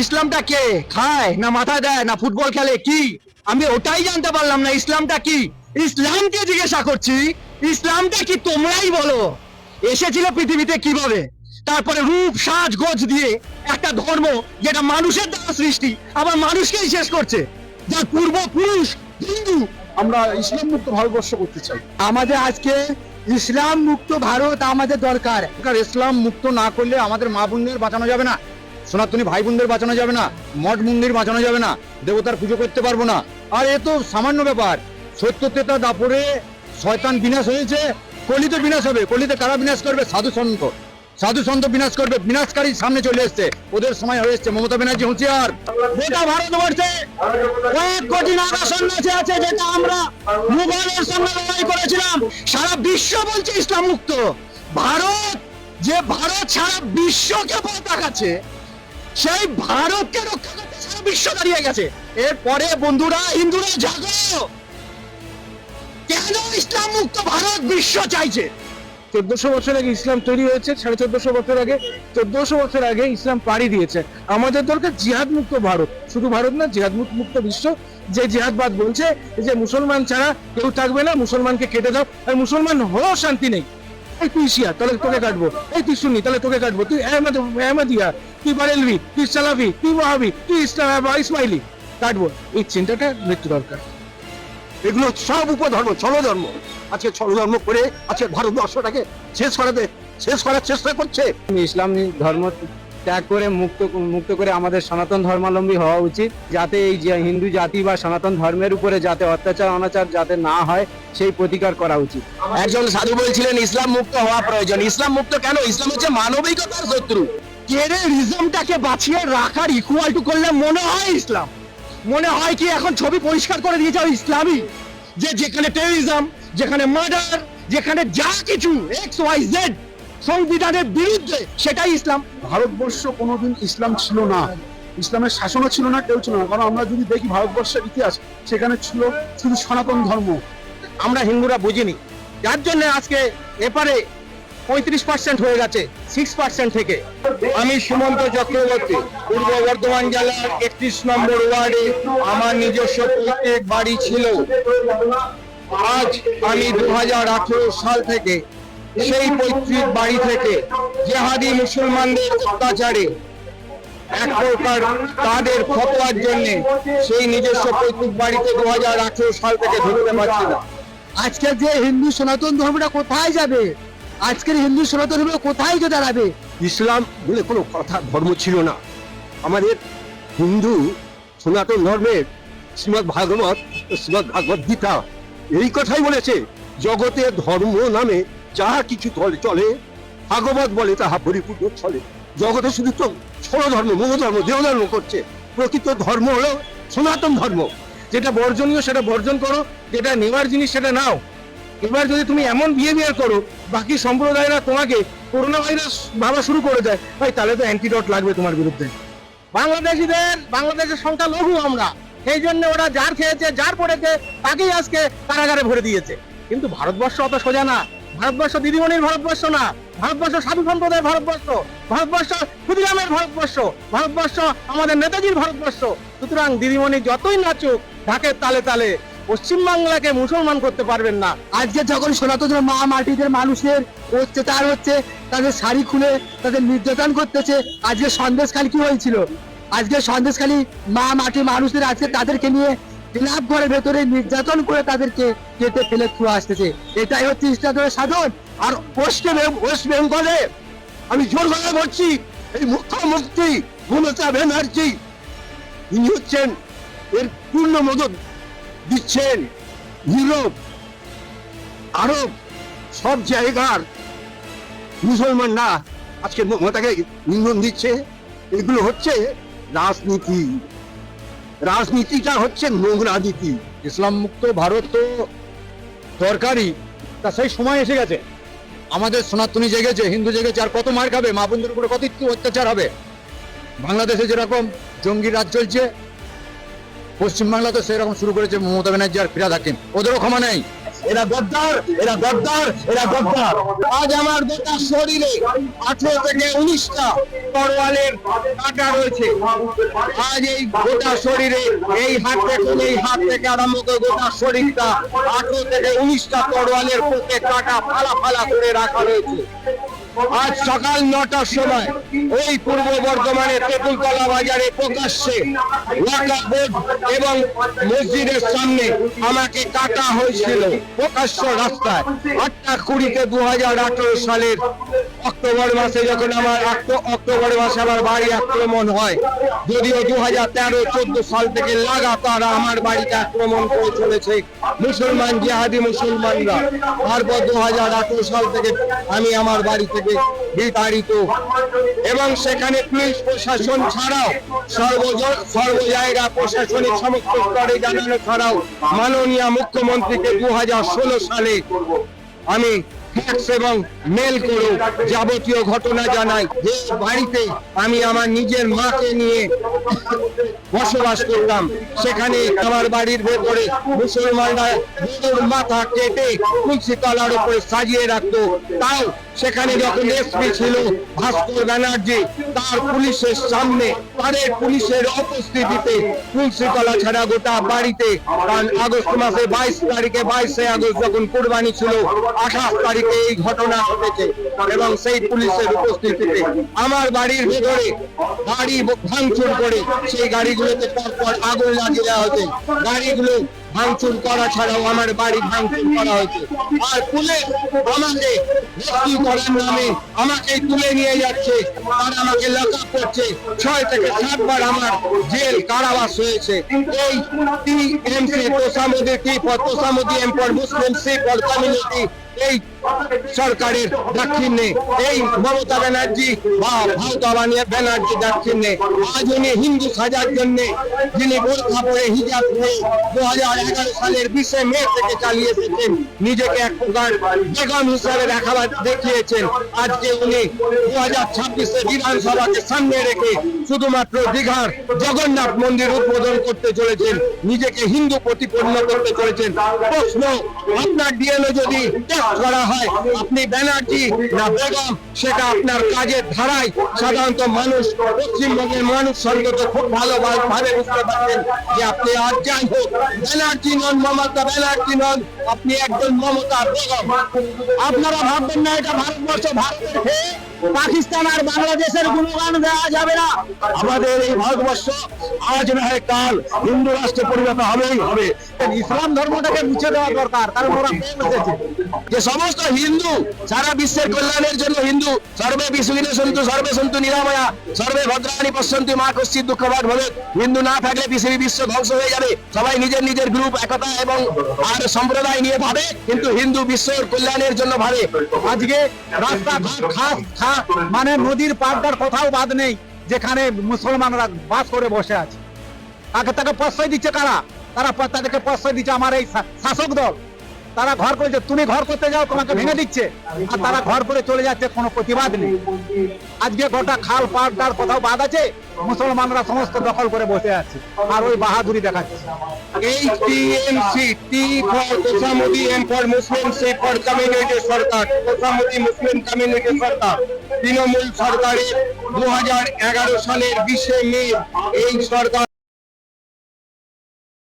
ইসলামটা কে খায় না মাথা দেয় না ফুটবল খেলে কি? আমি ওটাই জানতে পারলাম না ইসলামটা কি। ইসলামকে জিজ্ঞাসা করছি, ইসলামটা কি তোমরাই বলো। এসেছিল পৃথিবীতে কিভাবে, তারপরে রূপ সাজ গোজ দিয়ে একটা ধর্ম যেটা মানুষের দ্বারা সৃষ্টি আবার মানুষকেই শেষ করছে, যার পূর্বপুরুষ হিন্দু। আমরা ইসলাম মুক্ত ভারতবর্ষ করতে চাই। আমাদের আজকে ইসলাম মুক্ত ভারত আমাদের দরকার। ইসলাম মুক্ত না করলে আমাদের মা বোনদের বাঁচানো যাবে না, সনাতনী ভাই বোনদের বাঁচানো যাবে না, মঠ মন্দির বাঁচানো যাবে না, দেবতার পুজো করতে পারবো না। আর এ তো সামান্য ব্যাপার। সত্য তেতা দাপরে শয়তান বিনাশ হয়েছে, কলিতে বিনাশ হবে। কলিতে কারা বিনাশ করবে? সাধু সন্ত। সাধু সন্ত বিনাশ করবে, বিনাশকারী সামনে চলে এসছে, ওদের সময় হয়ে এসছে। মমতা ব্যানার্জি হুঁশিয়ার। গোটা ভারতবর্ষে কয়েক কোটি নাগা সন্ন্যাসী আছে, যেটা আমরা মুঘলের সঙ্গে লড়াই করেছিলাম। সারা বিশ্ব বলছে ইসলাম মুক্ত ভারত। যে ভারত সারা বিশ্বকে পথ দেখাচ্ছে, সেই ভারতকে রক্ষা করতে সারা বিশ্ব দাঁড়িয়ে গেছে। এরপরে বন্ধুরা, হিন্দুরা জাগো, কেন ইসলাম মুক্ত ভারত বিশ্ব চাইছে? 1400 বছর আগে ইসলাম তৈরি হয়েছে, 1450 বছর আগে, 1400 বছর আগে ইসলাম পাড়ি দিয়েছে। আমাদের দরকার জিহাদ মুক্ত ভারত, শুধু ভারত না, জিহাদ মুক্ত বিশ্ব। যে জিহাদবাদ বলছে যে মুসলমান ছাড়া কেউ থাকবে না, মুসলমানকে কেটে দাও, আর মুসলমান হলেও শান্তি নেই। এই তুই শিয়া, তাহলে তোকে কাটবো। এই তুই সুন্নি, তাহলে তোকে কাটবো। তুই আহমদিয়া, তুই বারেলভি, তুই সালাফি, তুই ওয়াহাবি, তুই ইসমাইলি, কাটবো। এই চিন্তাটা মৃত্যু দরকার। এগুলো সব উপধর্ম, ছলধর্ম। আজকে ছলধর্ম করে আজকে ভারতবর্ষটাকে শেষ করার চেষ্টা করছে। ইসলাম ধর্ম ত্যাগ করে মুক্ত করে আমাদের সনাতন ধর্মাবলম্বী হওয়া উচিত, যাতে এই যে হিন্দু জাতি বা সনাতন ধর্মের উপরে যাতে অত্যাচার অনাচার যাতে না হয় সেই প্রতিকার করা উচিত। একজন সাধু বলছিলেন ইসলাম মুক্ত হওয়া প্রয়োজন। ইসলাম মুক্ত কেন? ইসলাম হচ্ছে মানবিকতার শত্রু। টেররিজমটাকে বাঁচিয়ে রাখার ইকুয়াল টু করলে মনে হয় ইসলাম। মনে হয় কি এখন ছবি পরিষ্কার করে দিয়েছে ইসলামই, যে যেখানে টেররিজম, যেখানে মার্ডার, যেখানে যা কিছু এক্স ওয়াই জেড সংবিধানের বিরুদ্ধে, সেটাই ইসলাম। ভারতবর্ষ কোনোদিন ইসলাম ছিল না, ইসলামের শাসনও ছিল না, কেউ ছিল না। কারণ আমরা যদি দেখি ভারতবর্ষের ইতিহাস, সেখানে ছিল শুধু সনাতন ধর্ম। আমরা হিন্দুরা বুঝিনি, যার জন্য আজকে এপারে 35% হয়ে গেছে 6% থেকে। আমি সুমন্ত চক্রবর্তী, পূর্ব বর্ধমান জেলার 31 নম্বর ওয়ার্ডে আমার নিজস্ব প্রত্যেক বাড়ি ছিল। আজ আমি 2018 সাল থেকে সেই পৈতৃক বাড়ি থেকে জেহাদি মুসলমানদের অত্যাচারে এক প্রকার তাদের ফতোয়ার জন্য সেই নিজস্ব পৈতৃক বাড়িতে 2018 সাল থেকে ঢুকতে পারছি না। আজকের যে হিন্দু সনাতন ধর্মটা কোথায় যাবে? আজকের হিন্দু সনাতন ধর্ম কোথায় গিয়ে দাঁড়াবে? ইসলাম বলে কোনো কথা ধর্ম ছিল না। আমাদের হিন্দু সনাতন ধর্মের শ্রীমদ্ ভাগবত, শ্রীমদ্ ভাগবত গীতা এই কথাই বলেছে, জগতের ধর্ম নামে যাহা কিছু চলে, ভাগবত বলে তাহা পরিপূর্ণ চলে। জগতে শুধু তো ছলধর্ম, মোহধর্ম, দেহধর্ম করছে। প্রকৃত ধর্ম হলো সনাতন ধর্ম। যেটা বর্জনীয় সেটা বর্জন করো, যেটা নেওয়ার জিনিস সেটা নাও। এবার যদি তুমি এমন বিহেভিয়ার করো, বাকি সম্প্রদায়রা তোমাকে করোনা ভাইরাস ভাবা শুরু করে দেয়, ভাই তাহলে তো অ্যান্টিডট লাগবে তোমার বিরুদ্ধে। বাংলাদেশের সংখ্যা লঘু আমরা, সেই জন্য ওরা যার খেয়েছে যার পড়েছে তাকেই আজকে কারাগারে ভরে দিয়েছে। কিন্তু ভারতবর্ষ অত সোজা না। ভারতবর্ষ দিদিমণির ভারতবর্ষ না, ভারতবর্ষ সাধু সম্প্রদায়ের ভারতবর্ষ, ভারতবর্ষ ক্ষুদিরামের ভারতবর্ষ, ভারতবর্ষ আমাদের নেতাজির ভারতবর্ষ। সুতরাং দিদিমণি যতই নাচুক ঢাকের তালে তালে পশ্চিমবাংলাকে মুসলমান করতে পারবেন না। আজকে যখন সনাতন মা মাটিদের মানুষের অত্যাচার হচ্ছে, তাদের শাড়ি খুলে তাদের নির্যাতন করতেছে। আজকে সন্দেশখালী কি হয়েছিল? আজকে সন্দেশখালী মা মাটি মানুষদের আজকে তাদেরকে নিয়ে ক্লাব ঘরের ভেতরে নির্যাতন করে তাদেরকে কেটে ফেলে ছুঁয়ে আসতেছে। এটাই হচ্ছে ইসলামের সাধন। আর ওয়েস্ট বেঙ্গলে আমি জোর গলায় বলছি, এই মুখ্যমন্ত্রী মমতা ব্যানার্জি ইনি হচ্ছেন এর পূর্ণ মদত দিচ্ছেন। ইউরোপ, আরব সব জায়গার মুসলমানরা আজকে মমতাকে ইন্ধন দিচ্ছে। এগুলো হচ্ছে রাজনীতি। রাজনীতিটা হচ্ছে নোংরা নীতি। ইসলাম মুক্ত ভারত তো দরকারই, তা সেই সময় এসে গেছে। আমাদের সনাতনী জেগেছে, হিন্দু জেগেছে, আর কত মার খাবে? মা বোনদের উপরে কত অত্যাচার হবে? বাংলাদেশে যেরকম জঙ্গি রাজ চলছে, পশ্চিমবাংলা তো সেরকম শুরু করেছে মমতা ব্যানার্জি আর ফিরাদ হাকিম। ওদেরও ক্ষমা নেই। এরা গদ্দার, এরা গদ্দার, এরা গদ্দার। আজ আমার গোটা শরীরে 18 থেকে 19টা তরোয়ালের কাঁটা রয়েছে। আজ এই গোটা শরীরে এই হাত থেকে আরম্ভ করে গোটা শরীরটা 18 থেকে 19টা তরোয়ালের পোকে কাটা ফালা ফালা করে রাখা রয়েছে। আজ সকাল 9টার সময় ওই পূর্ব বর্ধমানের তেঁতুলতলা বাজারে প্রকাশ্যে ওয়াকফ বোর্ড এবং মসজিদের সামনে আমাকে কাটা হয়েছিল প্রকাশ্য রাস্তায়। 8টা 2018 সালের অক্টোবর মাসে যখন অক্টোবর মাসে আমার বাড়ি আক্রমণ হয়। যদিও 2013-14 সাল থেকে লাগাতার আমার বাড়িতে আক্রমণ করে চলেছে মুসলমান জিহাদি মুসলমানরা। তারপর 2018 সাল থেকে আমি আমার বাড়ি থেকে বিতাড়িত এবং সেখানে পুলিশ প্রশাসন ছাড়াও সর্ব জায়গা প্রশাসনিক সমস্ত স্তরে জানানো ছাড়াও মাননীয় মুখ্যমন্ত্রীকে 2016 সালে আমি ফ্যাক্স এবং মেল করে যাবতীয় ঘটনা জানাই যে বাড়িতে আমি আমার নিজের মাকে নিয়ে বসবাস করতাম। সেখানে আমার বাড়ির ভেতরে মুসলমানরা গরুর মাথা কেটে তুলসী তলার উপরে সাজিয়ে রাখতো। তাও সেখানে যখন এসপি ছিল ভাস্কর ব্যানার্জি, তার পুলিশের সামনে তাদের পুলিশের উপস্থিতিতে তুলসী তলা ছাড়া গোটা বাড়িতে, কারণ আগস্ট মাসে 22 আগস্ট যখন কুরবানি ছিল, 28 তারিখে এই ঘটনা ঘটেছে এবং সেই পুলিশের উপস্থিতিতে আমার বাড়ির ভেতরে গাড়ি ভাঙচুর করে সেই গাড়িগুলোতে পরপর আগুন লাগিয়ে দেওয়া হয়েছে। গাড়িগুলো ভাঙচুর করা ছাড়াও আমার বাড়ি ভাঙচুর করা হয়েছে। আর পুলিশ আমাকে রেস্কিউ করার নামে আমাকে তুলে নিয়ে যাচ্ছে, তারা আমাকে লক আপ করছে। 6 থেকে 7 বার আমার জেল কারাবাস হয়েছে। এই টিএমসি তোষামুদ্দি এম্পায়ার মুসলিম সিপল কমিউনিটি এই সরকারের দাক্ষিণ্যে, এই মমতা ব্যানার্জি বা মমতা ব্যানার্জি দাক্ষিণ্যে আজ উনি হিন্দু সাজার জন্য যিনি বোরখা পরে হিজাব পরে 2011 সালের 20 মে থেকে চালিয়ে এসেছেন, নিজেকে এক প্রকার বেগম হিসাবে দেখিয়েছেন। আজকে উনি 2026 বিধানসভাকে সামনে রেখে শুধুমাত্র দীঘার জগন্নাথ মন্দির উদ্বোধন করতে চলেছেন, নিজেকে হিন্দু প্রতিপন্ন করতে চলেছেন। প্রশ্ন, আপনার ডিএনএ যদি টেস্ট করা হয় আপনি ব্যানার্জি না বেগম, সেটা আপনার কাজের ধারায় সাধারণত মানুষ, পশ্চিমবঙ্গের মানুষ সঙ্গত খুব ভালোভাবে বুঝতে পারছেন যে আপনি আর যাই হোক ব্যানার্জি নন, মমতা ব্যানার্জি নন, আপনি একজন মমতা বেগম। আপনারা ভাববেন না এটা ভারতবর্ষ, ভারতের খেয়ে পাকিস্তান আর বাংলাদেশের গুণগান দেওয়া যাবে না। আমাদের এই ভারতবর্ষ আজ না হয় কাল হিন্দু রাষ্ট্রে পরিণত হবেই হবে। ইসলাম ধর্মটাকে মুছে দেওয়া দরকার, কারণ ওরা পেয়ে বসেছে। যে সমস্ত হিন্দু সারা বিশ্বের কল্যাণের জন্য হিন্দু, সর্বে বিশ্বজিনে সন্তু সর্বে সন্তু নিরাময়া সর্বে ভদ্রাণী পশ্যন্তু মা কশ্চিৎ দুঃখভাগ ভবেৎ। হিন্দু না থাকলে পৃথিবী বিশ্ব ধ্বংস হয়ে যাবে। সবাই নিজের নিজের গ্রুপ একতা এবং আর সম্প্রদায় নিয়ে ভাবে, কিন্তু হিন্দু বিশ্বের কল্যাণের জন্য ভাবে। আজকে রাস্তাঘাট মানে নদীর পাড়টার কোথাও বাদ নেই যেখানে মুসলমানরা বাস করে বসে আছে। তাকে প্রশ্রয় দিচ্ছে কারা? তাদেরকে প্রশ্রয় দিচ্ছে আমার এই শাসক দল। তারা ঘর করেছে, তুমি ঘর করতে যাও তোমাকে ভেঙে দিচ্ছে, আর তারা ঘর করে চলে যাচ্ছে, কোনো প্রতিবাদ নেই। আজকে গোটা খাল পাড়টার কোথাও বাদ আছে, মুসলমানরা সমস্ত দখল করে বসে আছে আর ওই বাহাদুরি দেখাচ্ছে। এই টিএমসি, টি ফর তোষামুদ্দি, M for Muslim, C for community সরকার, তোষামুদ্দি মুসলিম কমিউনিটি সরকার, তৃণমূল সরকারের 2011 সালের 20 মে এই সরকার